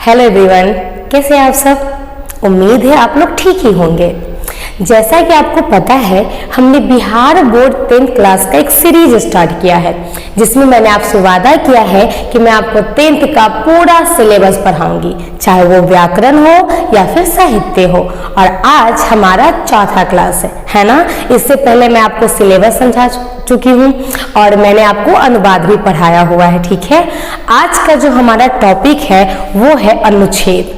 Hello everyone, कैसे हैं आप सब। उम्मीद है आप लोग ठीक ही होंगे। जैसा कि आपको पता है, हमने बिहार बोर्ड 10th क्लास का एक सीरीज स्टार्ट किया है, जिसमें मैंने आपसे वादा किया है कि मैं आपको 10th का पूरा सिलेबस पढ़ाऊंगी, चाहे वो व्याकरण हो या फिर साहित्य हो। और आज हमारा चौथा क्लास है ना। इससे पहले मैं आपको सिलेबस समझा चुकी हूँ और मैंने आपको अनुवाद भी पढ़ाया हुआ है, ठीक है। आज का जो हमारा टॉपिक है वो है अनुच्छेद।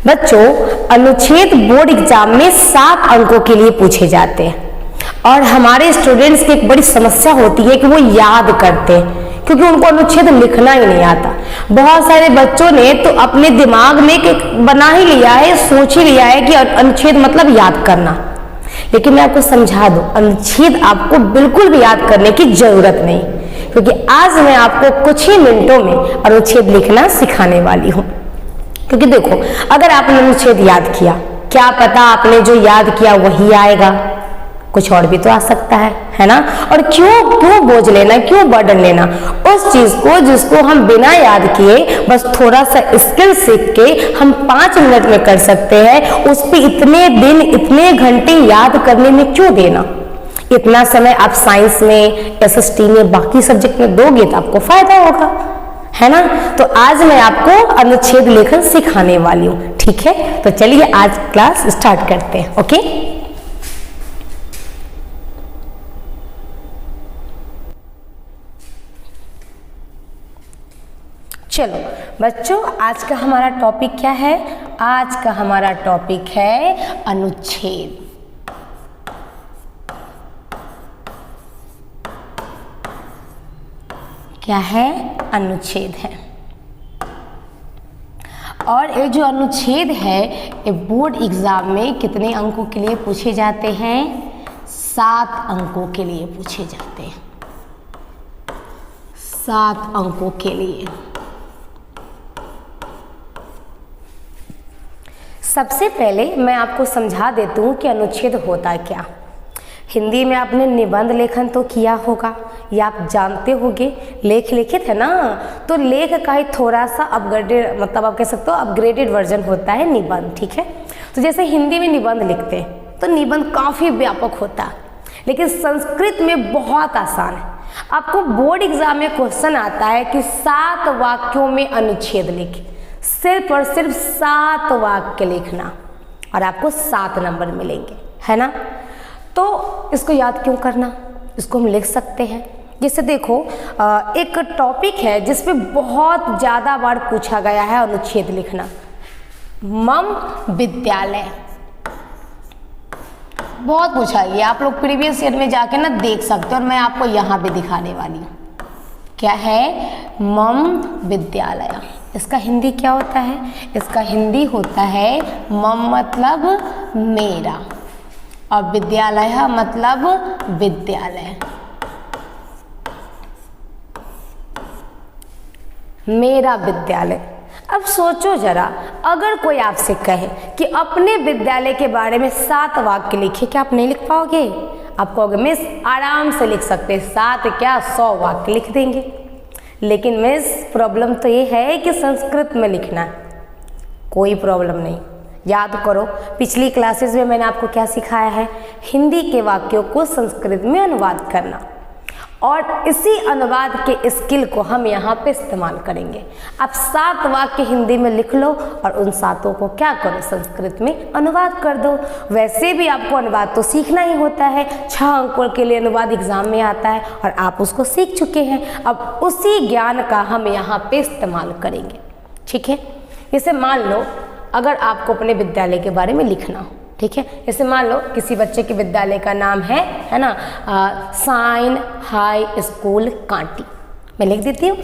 बच्चों, अनुच्छेद बोर्ड एग्जाम में 7 अंकों के लिए पूछे जाते हैं और हमारे स्टूडेंट्स की एक बड़ी समस्या होती है कि वो याद करते हैं, क्योंकि उनको अनुच्छेद लिखना ही नहीं आता। बहुत सारे बच्चों ने तो अपने दिमाग में बना ही लिया है, सोच ही लिया है कि अनुच्छेद मतलब याद करना। लेकिन मैं आपको समझा दूं, अनुच्छेद आपको बिल्कुल भी याद करने की जरूरत नहीं, क्योंकि आज मैं आपको कुछ ही मिनटों में अनुच्छेद लिखना सिखाने वाली हूँ। क्योंकि देखो, अगर आपने अनुच्छेद याद किया, क्या पता आपने जो याद किया वही आएगा, कुछ और भी तो आ सकता है ना। और क्यों बोझ लेना, क्यों बर्डन लेना उस चीज को जिसको हम बिना याद किए बस थोड़ा सा स्किल सीख के हम 5 मिनट में कर सकते हैं, उस पर इतने दिन इतने घंटे याद करने में क्यों देना। इतना समय आप साइंस में, SST में, बाकी सब्जेक्ट में दोगे तो आपको फायदा होगा, है ना। तो आज मैं आपको अनुच्छेद लेखन सिखाने वाली हूँ, ठीक है। तो चलिए आज क्लास स्टार्ट करते हैं। ओके, चलो बच्चों, आज का हमारा टॉपिक क्या है। आज का हमारा टॉपिक है अनुच्छेद। क्या है? अनुच्छेद है। और ये जो अनुच्छेद है ये बोर्ड एग्जाम में कितने अंकों के लिए पूछे जाते हैं? 7 अंकों के लिए पूछे जाते हैं। 7 अंकों के लिए। सबसे पहले मैं आपको समझा देती हूँ कि अनुच्छेद होता क्या। हिंदी में आपने निबंध लेखन तो किया होगा या आप जानते होंगे, लेख लिखित है ना। तो लेख का ही थोड़ा सा अपग्रेडेड, मतलब आप कह सकते हो अपग्रेडेड वर्जन होता है निबंध, ठीक है। तो जैसे हिंदी में निबंध लिखते हैं तो निबंध काफ़ी व्यापक होता है, लेकिन संस्कृत में बहुत आसान है। आपको बोर्ड एग्जाम में क्वेश्चन आता है कि 7 वाक्यों में अनुच्छेद लिखें, सिर्फ और सिर्फ 7 वाक्य लिखना और आपको 7 नंबर मिलेंगे, है ना। तो इसको याद क्यों करना, इसको हम लिख सकते हैं। जैसे देखो, एक टॉपिक है जिसमें बहुत ज़्यादा बार पूछा गया है अनुच्छेद लिखना, मम विद्यालय। बहुत पूछा गया, आप लोग प्रीवियस ईयर में जाके ना देख सकते हो और मैं आपको यहाँ पे दिखाने वाली हूँ। क्या है? मम विद्यालय। इसका हिंदी क्या होता है? इसका हिंदी होता है मम मतलब मेरा और विद्यालय मतलब विद्यालय। मेरा विद्यालय। अब सोचो जरा, अगर कोई आपसे कहे कि अपने विद्यालय के बारे में 7 वाक्य लिखे, क्या आप नहीं लिख पाओगे? आप कहोगे मिस आराम से लिख सकते हैं, 7 क्या 100 वाक्य लिख देंगे। लेकिन मिस प्रॉब्लम तो ये है कि संस्कृत में लिखना है। कोई प्रॉब्लम नहीं, याद करो पिछली क्लासेस में मैंने आपको क्या सिखाया है? हिंदी के वाक्यों को संस्कृत में अनुवाद करना, और इसी अनुवाद के स्किल को हम यहाँ पे इस्तेमाल करेंगे। आप 7 वाक्य हिंदी में लिख लो और उन 7 को क्या करो? संस्कृत में अनुवाद कर दो। वैसे भी आपको अनुवाद तो सीखना ही होता है, 6 अंकों के लिए अनुवाद एग्जाम में आता है और आप उसको सीख चुके हैं। अब उसी ज्ञान का हम यहाँ पे इस्तेमाल करेंगे, ठीक है। जैसे मान लो अगर आपको अपने विद्यालय के बारे में लिखना हो, ठीक है। जैसे मान लो किसी बच्चे के विद्यालय का नाम है ना, साइन हाई स्कूल कांटी। मैं लिख देती हूँ।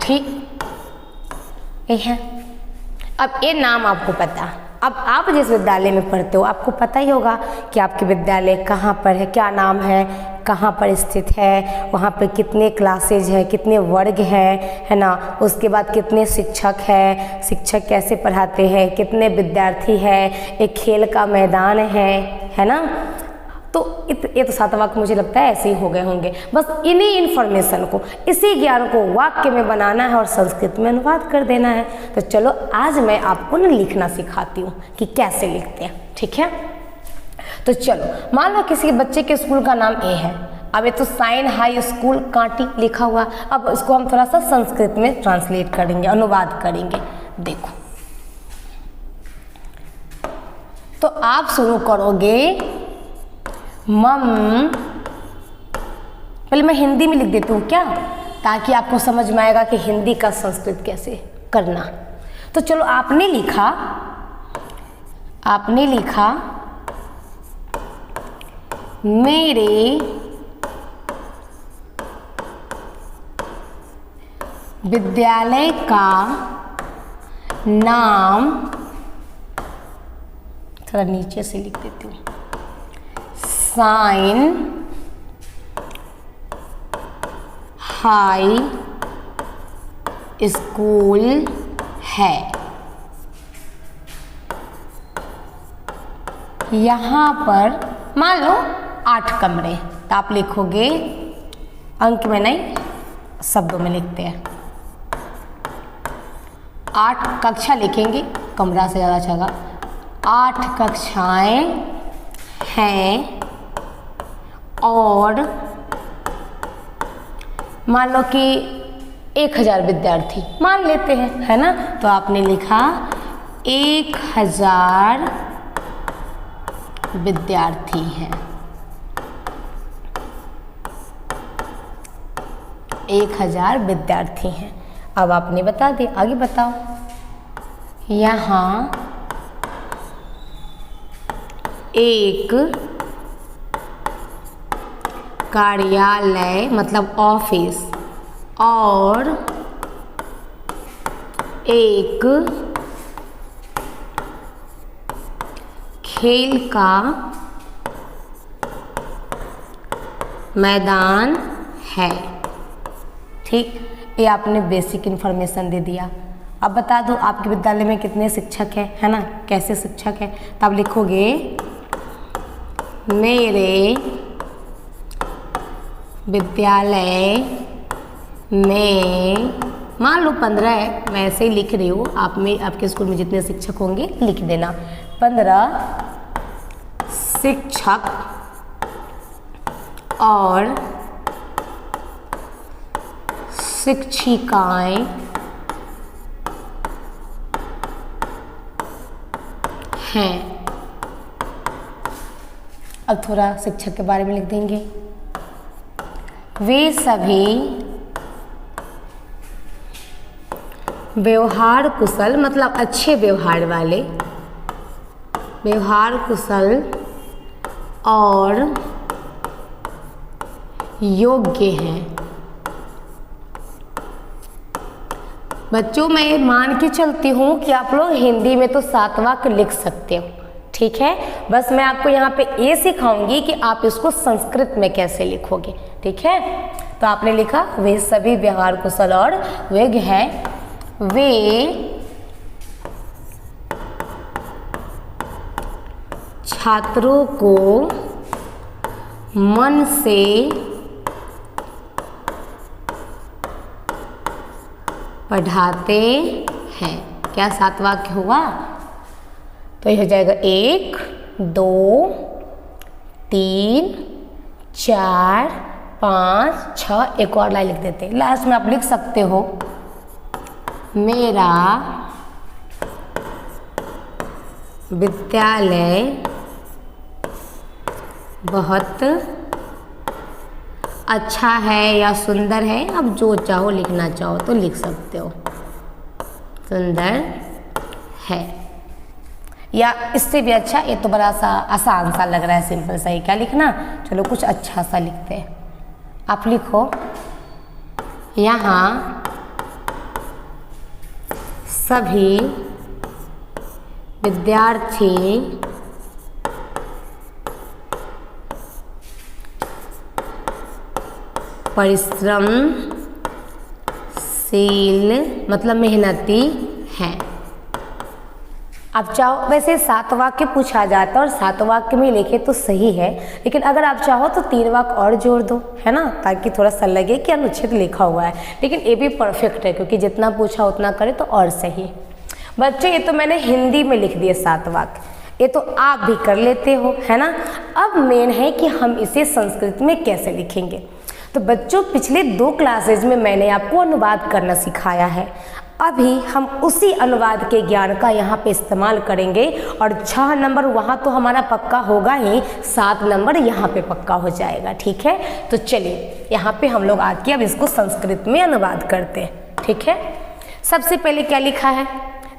ठीक, ये है। अब ये नाम आपको पता। अब आप जिस विद्यालय में पढ़ते हो आपको पता ही होगा कि आपके विद्यालय कहाँ पर है, क्या नाम है, कहाँ पर स्थित है, वहाँ पे कितने क्लासेज है, कितने वर्ग है ना, उसके बाद कितने शिक्षक है, शिक्षक कैसे पढ़ाते हैं, कितने विद्यार्थी है, एक खेल का मैदान है ना। तो ये तो 7 वाक्य मुझे लगता है ऐसे ही हो गए होंगे। बस इन्हीं इन्फॉर्मेशन को, इसी ज्ञान को वाक्य में बनाना है और संस्कृत में अनुवाद कर देना है। तो चलो आज मैं आपको ना लिखना सिखाती हूँ कि कैसे लिखते हैं, ठीक है। तो चलो, मान लो किसी बच्चे के स्कूल का नाम ए है। अब ये तो साइन हाई स्कूल कांटी लिखा हुआ, अब इसको हम थोड़ा सा संस्कृत में ट्रांसलेट करेंगे, अनुवाद करेंगे। देखो, तो आप शुरू करोगे मम, पहले मैं हिंदी में लिख देती हूँ क्या, ताकि आपको समझ में आएगा कि हिंदी का संस्कृत कैसे करना। तो चलो, आपने लिखा मेरे विद्यालय का नाम, थोड़ा नीचे से लिख देती हूँ, साइन हाई स्कूल है। यहाँ पर मान लो 8 कमरे, तो आप लिखोगे, अंक में नहीं शब्दों में लिखते हैं, 8 कक्षा लिखेंगे, कमरा से ज़्यादा अच्छा होगा। 8 कक्षाएं हैं और मान लो कि 1000 विद्यार्थी मान लेते हैं, है ना। तो आपने लिखा 1000 विद्यार्थी हैं, 1000 विद्यार्थी हैं। अब आपने बता दिया, आगे बताओ। यहाँ एक कार्यालय मतलब ऑफिस और एक खेल का मैदान है। ठीक, ये आपने बेसिक इन्फॉर्मेशन दे दिया। अब बता दो आपके विद्यालय में कितने शिक्षक हैं, है ना, कैसे शिक्षक हैं। तब लिखोगे मेरे विद्यालय में, मान लो 15 है, मैं ऐसे ही लिख रही हूँ, आप में आपके स्कूल में जितने शिक्षक होंगे लिख देना। 15 शिक्षक और शिक्षिकाएं हैं। अब थोड़ा शिक्षक के बारे में लिख देंगे। वे सभी व्यवहार कुशल मतलब अच्छे व्यवहार वाले, व्यवहार कुशल और योग्य हैं। बच्चों, मैं मान के चलती हूँ कि आप लोग हिंदी में तो 7 वाक्य लिख सकते हो, ठीक है। बस मैं आपको यहाँ पे ये सिखाऊंगी कि आप इसको संस्कृत में कैसे लिखोगे, ठीक है। तो आपने लिखा वे सभी व्यवहार कुशल और योग्य हैं। वे छात्रों को मन से पढ़ाते हैं। क्या 7 वाक्य हुआ? तो यह हो जाएगा 1 2 3 4 5 6। एक और लाइन लिख देते हैं, लास्ट में आप लिख सकते हो मेरा विद्यालय बहुत अच्छा है या सुंदर है। अब जो चाहो लिखना चाहो तो लिख सकते हो, सुंदर है या इससे भी अच्छा। ये तो बड़ा सा आसान सा लग रहा है, सिंपल सा ही। क्या लिखना? चलो कुछ अच्छा सा लिखते हैं। आप लिखो यहाँ सभी विद्यार्थी परिश्रमशील मतलब मेहनती हैं। आप चाहो वैसे 7 वाक्य पूछा जाता है और 7 वाक्य में लिखे तो सही है, लेकिन अगर आप चाहो तो 3 वाक्य और जोड़ दो, है ना, ताकि थोड़ा सा लगे कि अनुच्छेद लिखा हुआ है। लेकिन ये भी परफेक्ट है क्योंकि जितना पूछा उतना करे तो और सही है। बच्चों ये तो मैंने हिंदी में लिख दिए 7 वाक्य, ये तो आप भी कर लेते हो, है ना। अब मेन है कि हम इसे संस्कृत में कैसे लिखेंगे। तो बच्चों पिछले 2 क्लासेज में मैंने आपको अनुवाद करना सिखाया है। अभी हम उसी अनुवाद के ज्ञान का यहाँ पे इस्तेमाल करेंगे और 6 नंबर वहाँ तो हमारा पक्का होगा ही, 7 नंबर यहाँ पे पक्का हो जाएगा। ठीक है, तो चलिए यहाँ पे हम लोग आके अब इसको संस्कृत में अनुवाद करते हैं। ठीक है, सबसे पहले क्या लिखा है,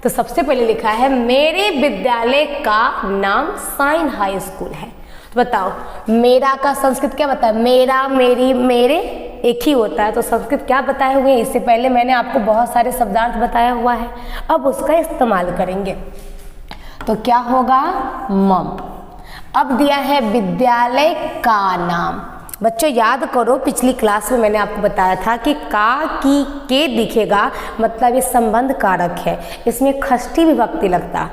तो सबसे पहले लिखा है मेरे विद्यालय का नाम साइन हाई स्कूल है। तो बताओ मेरा का संस्कृत क्या बताया, मेरा, मेरी, मेरे एक ही होता है, तो संस्कृत क्या बताए हुए हैं। इससे पहले मैंने आपको बहुत सारे शब्दार्थ बताया हुआ है, अब उसका इस्तेमाल करेंगे। तो क्या होगा, मम। अब दिया है विद्यालय का नाम। बच्चों याद करो पिछली क्लास में मैंने आपको बताया था कि का की के दिखेगा मतलब ये संबंध कारक है, इसमें षष्ठी विभक्ति लगता।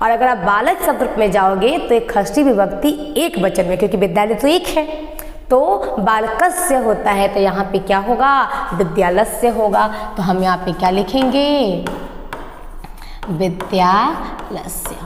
और अगर आप बालक शब्द में जाओगे तो एक षष्ठी विभक्ति एक वचन में, क्योंकि विद्यालय तो एक है, तो बालकस्य होता है, तो यहाँ पे क्या होगा, विद्यालस्य होगा। तो हम यहाँ पे क्या लिखेंगे, विद्यालस्य।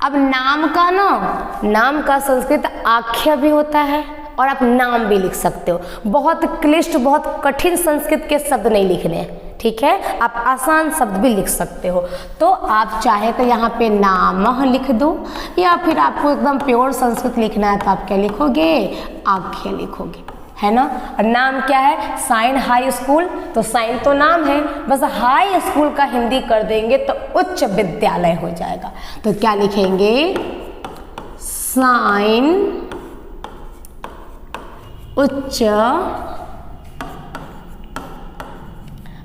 अब नाम का ना, नाम का संस्कृत आख्या भी होता है और आप नाम भी लिख सकते हो। बहुत क्लिष्ट, बहुत कठिन संस्कृत के शब्द नहीं लिखने हैं, ठीक है, आप आसान शब्द भी लिख सकते हो। तो आप चाहे तो यहाँ पे नाम लिख दो, या फिर आपको एकदम प्योर संस्कृत लिखना है तो आप क्या लिखोगे, आख्या लिखोगे, है ना। और नाम क्या है, साइन हाई स्कूल, तो साइन तो नाम है, बस हाई स्कूल का हिंदी कर देंगे तो उच्च विद्यालय हो जाएगा। तो क्या लिखेंगे, साइन उच्च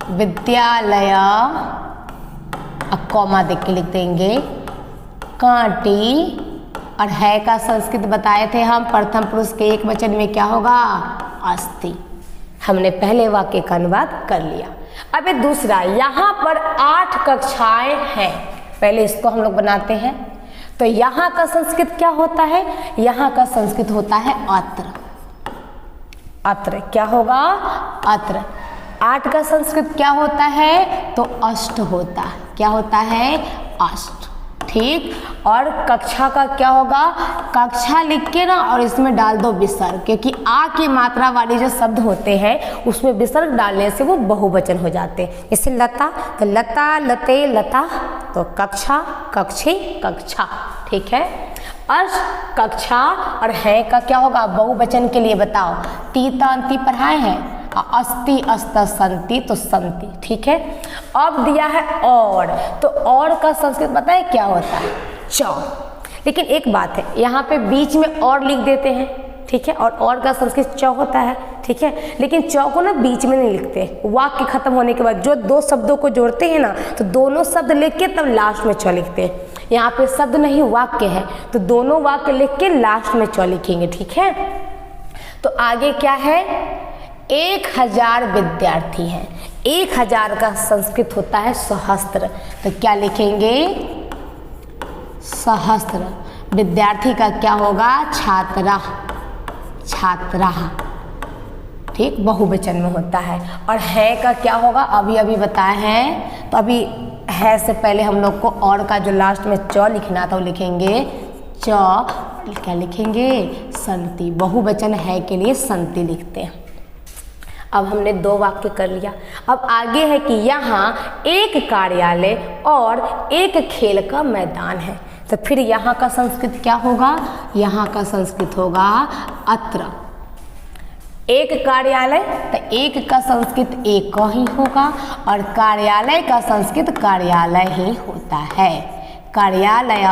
विद्यालय, कॉमा देख के लिख देंगे, कांटी। और है का संस्कृत बताए थे हम, प्रथम पुरुष के एक वचन में क्या होगा, अस्ति। हमने पहले वाक्य का अनुवाद कर लिया। अब ये दूसरा, यहाँ पर 8 कक्षाएं हैं, पहले इसको हम लोग बनाते हैं। तो यहाँ का संस्कृत क्या होता है, यहाँ का संस्कृत होता है अत्र। अत्र क्या होगा, अत्र। 8 का संस्कृत क्या होता है, तो अष्ट होता है। क्या होता है, अष्ट, ठीक। और कक्षा का क्या होगा, कक्षा लिख के ना और इसमें डाल दो विसर्ग, क्योंकि आ की मात्रा वाले जो शब्द होते हैं उसमें विसर्ग डालने से वो बहुवचन हो जाते हैं। जैसे लता, तो लता, लते, लता, तो कक्षा, कक्षी, कक्षा, ठीक है। अर्श, कक्षा। और है का क्या होगा, बहुवचन के लिए बताओ, तीता अंति पढ़ाए हैं, अस्ति, अस्त, संति, तो संति, ठीक है। अब दिया है और, तो और का संस्कृत पता है क्या होता है, चौ। लेकिन एक बात है, यहाँ पे बीच में और लिख देते हैं, ठीक है, और का संस्कृत चौ होता है, ठीक है। लेकिन चौ को ना बीच में नहीं लिखते, वाक्य खत्म होने के बाद जो 2 शब्दों को जोड़ते हैं ना, तो दोनों शब्द लिख के तब लास्ट में चौ लिखते हैं। यहाँ पे शब्द नहीं वाक्य है, तो दोनों वाक्य लिख के लास्ट में चौ लिखेंगे, ठीक है। तो आगे क्या है, 1000 विद्यार्थी हैं, 1000 का संस्कृत होता है सहस्त्र। तो क्या लिखेंगे, सहस्त्र। विद्यार्थी का क्या होगा, छात्रा, छात्रा, ठीक, बहुवचन में होता है। और है का क्या होगा, अभी अभी बताए हैं, तो अभी है से पहले हम लोग को और का जो लास्ट में च लिखना था वो लिखेंगे च, क्या लिखेंगे, संति। बहुवचन है के लिए संति लिखते हैं। अब हमने 2 वाक्य कर लिया। अब आगे है कि यहाँ एक कार्यालय और एक खेल का मैदान है, तो फिर यहाँ का संस्कृत क्या होगा, यहाँ का संस्कृत होगा अत्र। एक कार्यालय, तो एक का संस्कृत एक ही होगा, और कार्यालय का संस्कृत कार्यालय ही होता है, कार्यालय।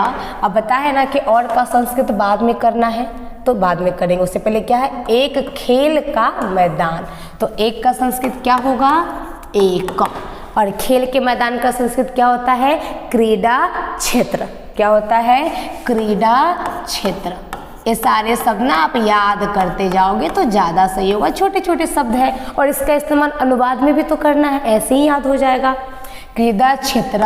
अब बताए ना कि और का संस्कृत बाद में करना है, तो बाद में करेंगे, उससे पहले क्या है, एक खेल का मैदान, तो एक का संस्कृत क्या होगा, एक। और खेल के मैदान का संस्कृत क्या होता है, क्रीडा क्षेत्र। क्या होता है, क्रीडा क्षेत्र। ये सारे शब्द ना आप याद करते जाओगे तो ज़्यादा सही होगा। छोटे छोटे शब्द है और इसका इस्तेमाल अनुवाद में भी तो करना है, ऐसे ही याद हो जाएगा। क्रीड़ा क्षेत्र,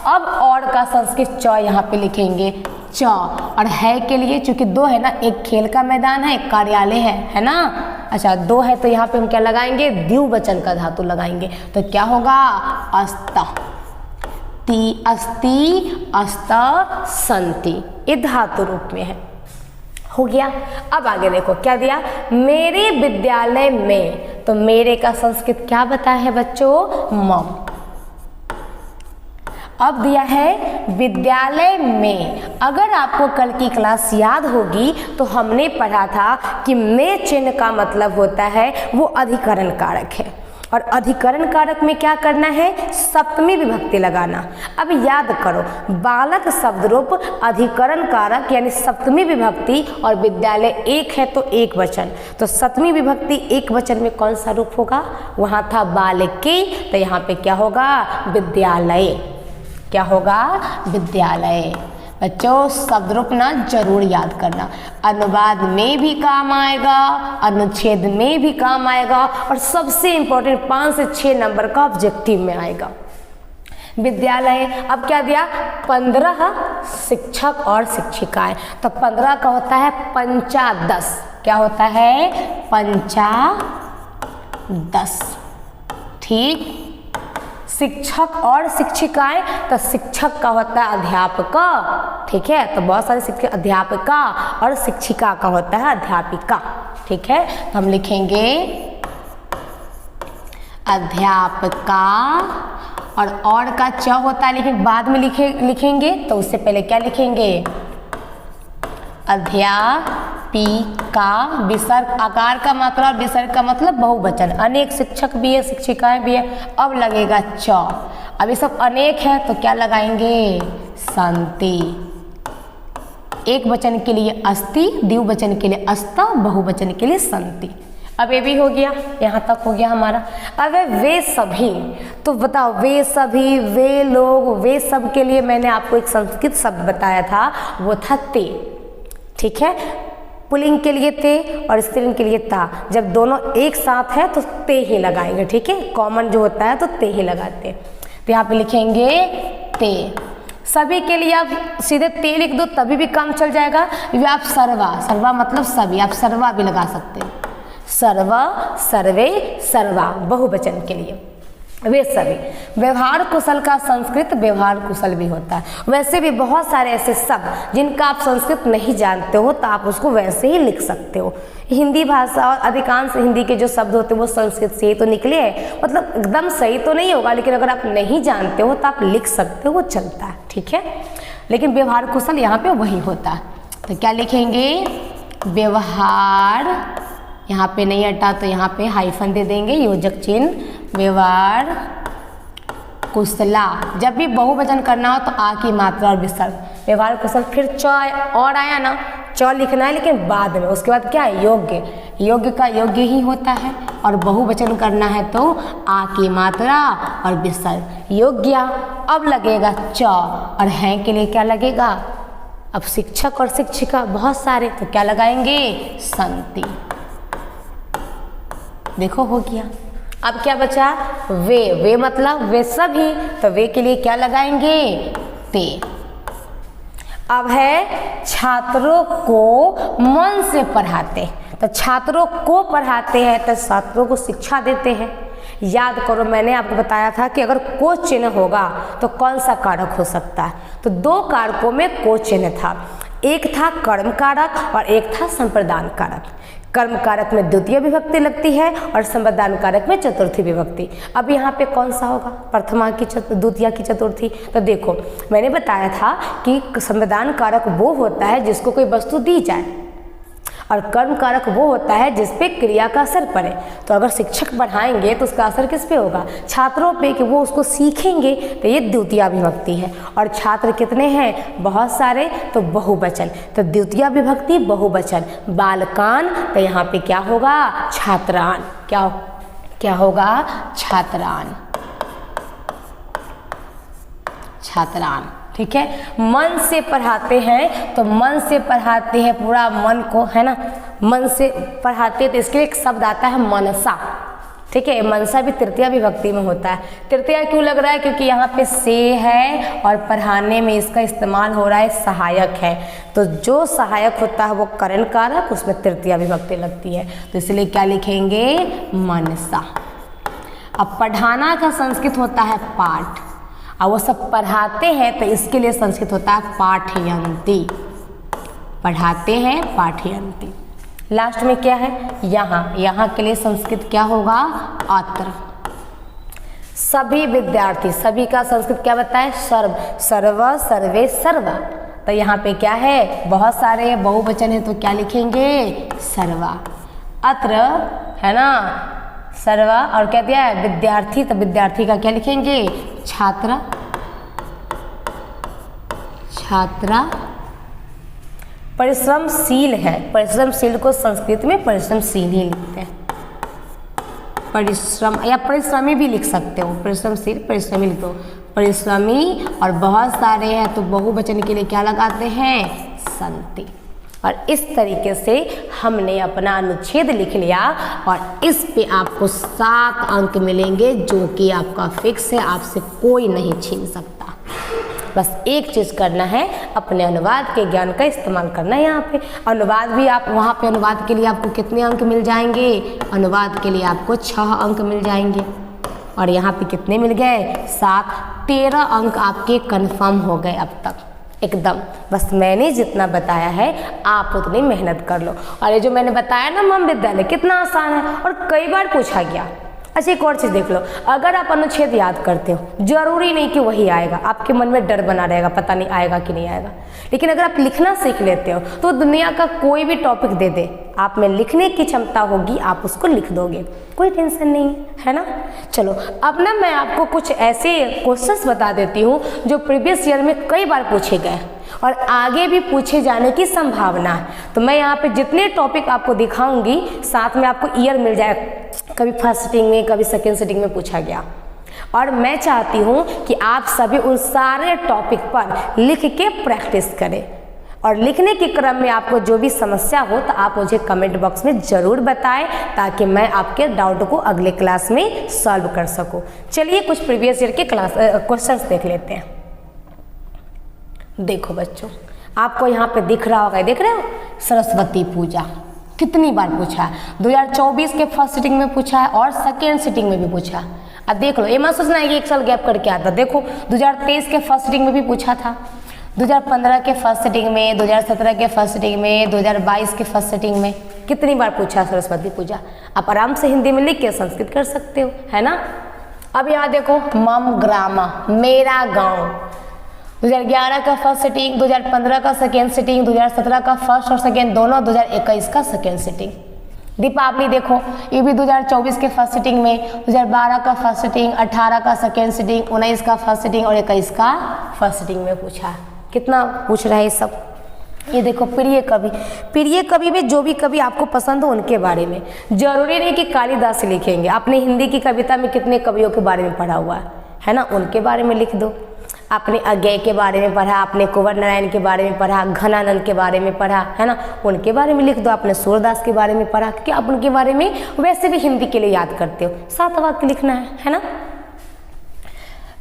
अब और का संस्कृत च यहाँ पे लिखेंगे च, और है के लिए चूंकि दो है ना, एक खेल का मैदान है, एक कार्यालय है ना। अच्छा दो है तो यहाँ पे हम क्या लगाएंगे, द्विवचन का धातु लगाएंगे, तो क्या होगा अस्त, ती अस्ति अस्त संति, ये धातु रूप में है। हो गया। अब आगे देखो क्या दिया, मेरे विद्यालय में, तो मेरे का संस्कृत क्या बताया है बच्चों, मम। अब दिया है विद्यालय में। अगर आपको कल की क्लास याद होगी तो हमने पढ़ा था कि में चिन्ह का मतलब होता है वो अधिकरण कारक है, और अधिकरण कारक में क्या करना है, सप्तमी विभक्ति लगाना। अब याद करो, बालक शब्द रूप, अधिकरण कारक यानी सप्तमी विभक्ति, और विद्यालय एक है तो एक वचन, तो सप्तमी विभक्ति एक वचन में कौन सा रूप होगा, वहाँ था बालके, तो यहाँ पे क्या होगा विद्यालय, क्या होगा विद्यालय। बच्चों शब्द रूप ना जरूर याद करना, अनुवाद में भी काम आएगा, अनुच्छेद में भी काम आएगा, और सबसे इम्पोर्टेंट 5 से 6 नंबर का ऑब्जेक्टिव में आएगा। विद्यालय, अब क्या दिया 15 शिक्षक और शिक्षिकाएं, तो 15 का होता है पंचा 10, क्या होता है पंचा 10, ठीक। शिक्षक और शिक्षिकाएं, तो शिक्षक का होता है अध्यापका, ठीक है, तो बहुत सारे शिक्षक अध्यापका, और शिक्षिका का होता है अध्यापिका, ठीक है। तो हम लिखेंगे अध्यापका, और का च होता है लेकिन बाद में लिखेंगे, तो उससे पहले क्या लिखेंगे अध्यापिका, विसर्ग आकार का मात्रा, और विसर्ग का मतलब बहुवचन, अनेक शिक्षक भी है शिक्षिकाएं भी है। अब लगेगा च, अब ये सब अनेक है तो क्या लगाएंगे संति, एक वचन के लिए अस्ति, द्विवचन के लिए अस्ता, बहुवचन के लिए संति। अब ये भी हो गया, यहाँ तक हो गया हमारा। अब वे सभी, तो बताओ वे सभी, वे लोग, वे सब के लिए मैंने आपको एक संस्कृत शब्द बताया था, वो था ते, ठीक है। पुल्लिंग के लिए ते और स्त्रीलिंग के लिए ता, जब दोनों एक साथ है तो ते ही लगाएंगे, ठीक है, कॉमन जो होता है तो ते ही लगाते हैं। तो यहाँ पे लिखेंगे ते। सभी के लिए आप सीधे ते लिख दो तभी भी काम चल जाएगा, या आप सर्वा, सर्वा मतलब सभी, आप सर्वा भी लगा सकते हैं, सर्वा, सर्वे, सर्वा, बहुवचन के लिए वे सभी। व्यवहार कुशल का संस्कृत व्यवहार कुशल भी होता है। वैसे भी बहुत सारे ऐसे शब्द जिनका आप संस्कृत नहीं जानते हो तो आप उसको वैसे ही लिख सकते हो। हिंदी भाषा और अधिकांश हिंदी के जो शब्द होते हैं वो संस्कृत से ही तो निकले हैं, मतलब एकदम सही तो नहीं होगा, लेकिन अगर आप नहीं जानते हो तो आप लिख सकते हो, वो चलता है, ठीक है। लेकिन व्यवहार कुशल यहाँ पे वही होता है। तो क्या लिखेंगे व्यवहार, यहाँ पे नहीं हटा तो यहाँ पे हाइफन दे देंगे, योजक चिन्ह, व्यवहार कुशला। जब भी बहुवचन करना हो तो आ की मात्रा और विसर्ग, व्यवहार कुशल। फिर च और आया ना, च लिखना है लेकिन बाद में, उसके बाद क्या है योग्य, योग्य का योग्य ही होता है, और बहुवचन करना है तो आ की मात्रा और विसर्ग, योग्य। अब लगेगा च, और है के लिए क्या लगेगा, अब शिक्षक और शिक्षिका बहुत सारे, तो क्या लगाएंगे संति। देखो हो गया। अब क्या बचा वे मतलब वे सभी, तो वे के लिए क्या लगाएंगे ते। अब है छात्रों को मन से पढ़ाते, तो छात्रों को पढ़ाते हैं तो छात्रों को शिक्षा देते हैं। याद करो मैंने आपको बताया था कि अगर को चिन्ह होगा तो कौन सा कारक हो सकता है, तो 2 कारकों में को चिन्ह था, एक था कर्म कारक और एक था संप्रदान कारक। कर्म कारक में द्वितीय विभक्ति लगती है और संप्रदान कारक में चतुर्थी विभक्ति। अब यहाँ पे कौन सा होगा, प्रथमा की द्वितीय की चतुर्थी। तो देखो मैंने बताया था कि संप्रदान कारक वो होता है जिसको कोई वस्तु दी जाए, और कर्म कारक वो होता है जिस पे क्रिया का असर पड़े। तो अगर शिक्षक पढ़ाएंगे तो उसका असर किस पे होगा, छात्रों पे, कि वो उसको सीखेंगे, तो ये द्वितीय विभक्ति है। और छात्र कितने हैं, बहुत सारे, तो बहुवचन, तो द्वितीय विभक्ति बहुवचन। बालकान, तो यहाँ पे क्या होगा छात्रान, क्या होगा छात्रान, छात्रान। ठीक है, मन से पढ़ाते हैं तो मन से पढ़ाते हैं पूरा मन को, है ना, मन से पढ़ाते हैं तो इसके लिए एक शब्द आता है मनसा। ठीक है, मनसा भी तृतीया विभक्ति में होता है। तृतीया क्यों लग रहा है? क्योंकि यहाँ पे से है और पढ़ाने में इसका इस्तेमाल हो रहा है सहायक है, तो जो सहायक होता है वो करण कारक, उसमें तृतीया विभक्ति लगती है, तो इसलिए क्या लिखेंगे? मनसा। अब पढ़ाना का संस्कृत होता है पाठ, और वो सब पढ़ाते हैं तो इसके लिए संस्कृत होता है पाठयन्ति। पढ़ाते हैं पाठयन्ति। लास्ट में क्या है? यहाँ, यहाँ के लिए संस्कृत क्या होगा? अत्र। सभी विद्यार्थी, सभी का संस्कृत क्या बताए? सर्व। सर्व, सर्वे, सर्वा। तो यहाँ पे क्या है? बहुत सारे बहुवचन है तो क्या लिखेंगे? सर्वा। अत्र, है ना, सर्वा, और क्या दिया है? विद्यार्थी, तो विद्यार्थी का क्या लिखेंगे? छात्रा। छात्रा। परिश्रमशील है, परिश्रमशील को संस्कृत में परिश्रमशील ही लिखते हैं। परिश्रम या परिश्रमी भी लिख सकते हो, परिश्रमशील परिश्रमी लिख दो। परिश्रमी, और बहुत सारे हैं तो बहुवचन के लिए क्या लगाते हैं? सन्ति। और इस तरीके से हमने अपना अनुच्छेद लिख लिया, और इस पे आपको 7 अंक मिलेंगे, जो कि आपका फिक्स है, आपसे कोई नहीं छीन सकता। बस एक चीज़ करना है, अपने अनुवाद के ज्ञान का इस्तेमाल करना है। यहाँ पे अनुवाद भी आप, वहाँ पे अनुवाद के लिए आपको कितने अंक मिल जाएंगे? अनुवाद के लिए आपको 6 अंक मिल जाएंगे, और यहाँ पे कितने मिल गए? 7। 13 अंक आपके कंफर्म हो गए अब तक एकदम। बस मैंने जितना बताया है आप उतनी मेहनत कर लो। और ये जो मैंने बताया ना मम विद्यालय, कितना आसान है और कई बार पूछा गया। अच्छा, एक और चीज़ देख लो, अगर आप अनुच्छेद याद करते हो, जरूरी नहीं कि वही आएगा, आपके मन में डर बना रहेगा, पता नहीं आएगा कि नहीं आएगा। लेकिन अगर आप लिखना सीख लेते हो तो दुनिया का कोई भी टॉपिक दे दे, आप में लिखने की क्षमता होगी, आप उसको लिख दोगे, कोई टेंशन नहीं है ना। चलो, अब ना मैं आपको कुछ ऐसे क्वेश्चंस बता देती हूँ जो प्रीवियस ईयर में कई बार पूछे गए और आगे भी पूछे जाने की संभावना है। तो मैं यहाँ पे जितने टॉपिक आपको दिखाऊंगी, साथ में आपको ईयर मिल जाएगा, कभी फर्स्ट सिटिंग में, कभी सेकेंड सिटिंग में पूछा गया। और मैं चाहती हूँ कि आप सभी उन सारे टॉपिक पर लिख के प्रैक्टिस करें, और लिखने के क्रम में आपको जो भी समस्या हो तो आप मुझे कमेंट बॉक्स में ज़रूर बताएं, ताकि मैं आपके डाउट को अगले क्लास में सॉल्व कर सकूं। चलिए कुछ प्रीवियस ईयर के क्वेश्चंस देख लेते हैं। देखो बच्चों, आपको यहाँ पे दिख रहा होगा, देख रहे हो? सरस्वती पूजा कितनी बार पूछा है? 2024 के फर्स्ट सिटिंग में पूछा है और सेकेंड सिटिंग में भी पूछा है। अब देख लो, ये मत सोचना है कि एक साल गैप करके आता। देखो 2023 के फर्स्ट सिटिंग में भी पूछा था, 2015 के फर्स्ट सिटिंग में, 2017 के फर्स्ट सिटिंग में, 2022 के फर्स्ट सिटिंग में, कितनी बार पूछा सरस्वती पूजा। आप आराम से हिंदी में लिख के संस्कृत कर सकते हो, है ना। अब यहाँ देखो, मम ग्रामा, मेरा गाँव, 2011 का फर्स्ट सिटिंग, 2015 का सेकेंड सिटिंग, 2017 का फर्स्ट और सेकेंड दोनों, 2021 का सेकेंड सिटिंग। दीपावली देखो, ये भी 2024 के फर्स्ट सिटिंग में, 2012 का फर्स्ट सिटिंग, 18 का सेकेंड सिटिंग, 19 का फर्स्ट सिटिंग और 21 का फर्स्ट सिटिंग में पूछा। कितना पूछ रहा है ये सब। ये देखो, प्रिय कवि, प्रिय कवि में जो भी कवि आपको पसंद हो उनके बारे में, जरूरी नहीं कि कालिदास लिखेंगे। आपने हिंदी की कविता में कितने कवियों के बारे में पढ़ा हुआ है ना, उनके बारे में लिख दो। आपने अज्ञेय के बारे में पढ़ा, आपने कुंवर नारायण के बारे में पढ़ा, घनानंद के बारे में पढ़ा, है ना, उनके बारे में लिख दो। आपने सूरदास के बारे में पढ़ा, क्योंकि आप उनके बारे में वैसे भी हिंदी के लिए याद करते हो, 7 वाक्य लिखना है ना।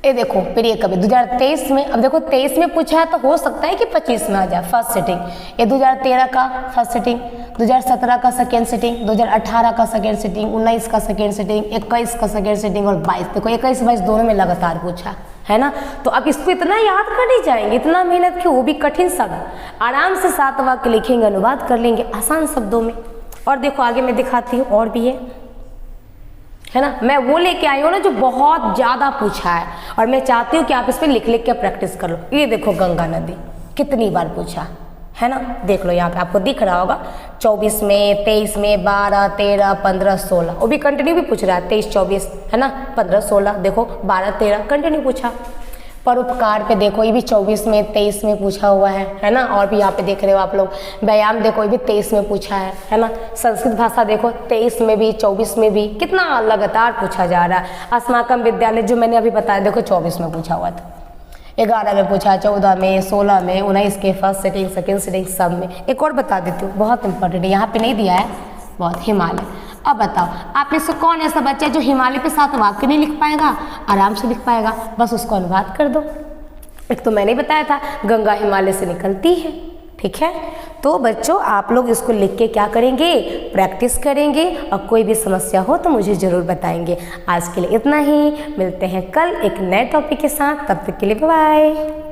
ये देखो, प्रिय कवि 2023 में, अब देखो 23 में पूछा है तो हो सकता है कि 25 में आ जाए फर्स्ट सिटिंग। ये 2013 का फर्स्ट सिटिंग, 2017 का सेकेंड सिटिंग, 2018 का सेकेंड सिटिंग, 19 का सेकेंड सिटिंग, 21 का सेकेंड सिटिंग और 22। देखो 21-22 दोनों में लगातार पूछा है ना। तो अब इसको इतना याद कर नहीं जाएंगे, इतना मेहनत क्यों, वो भी कठिन शब्द। आराम से 7 वाक्य लिखेंगे, अनुवाद कर लेंगे आसान शब्दों में। और देखो आगे मैं दिखाती हूँ, और भी है ना। मैं वो लेके आई हूँ ना जो बहुत ज़्यादा पूछा है, और मैं चाहती हूँ कि आप इस पर लिख लिख के प्रैक्टिस कर लो। ये देखो, गंगा नदी कितनी बार पूछा है ना। देख लो यहाँ पे आपको दिख रहा होगा, 24 में, 23 में, 12, 13, 15, 16, वो भी कंटिन्यू भी पूछ रहा है। 23, 24 है ना, 15, 16, देखो 12, 13 कंटिन्यू पूछा। परोपकार पे देखो, ये भी 24 में, 23 में पूछा हुआ है ना। और भी यहाँ पे देख रहे हो आप लोग, व्यायाम देखो, ये भी 23 में पूछा है ना। संस्कृत भाषा देखो 23 में भी, 24 में भी, कितना लगातार पूछा जा रहा है। अस्माकम विद्यालय जो मैंने अभी बताया, देखो 24 में पूछा हुआ था। 11 में पूछा, 14 में, 16 में, 19 के फर्स्ट सेटिंग, सेकेंड सेटिंग, सब में। एक और बता देती हूँ, बहुत इंपॉर्टेंट है, यहाँ पे नहीं दिया है, बहुत, हिमालय। अब बताओ आप में से कौन ऐसा बच्चा है जो हिमालय पे 7 वाक्य नहीं लिख पाएगा, आराम से लिख पाएगा, बस उसको अनुवाद कर दो। एक तो मैंने बताया था गंगा हिमालय से निकलती है, ठीक है। तो बच्चों आप लोग इसको लिख के क्या करेंगे, प्रैक्टिस करेंगे, और कोई भी समस्या हो तो मुझे ज़रूर बताएंगे। आज के लिए इतना ही, मिलते हैं कल एक नए टॉपिक के साथ, तब तक के लिए बाय बाय।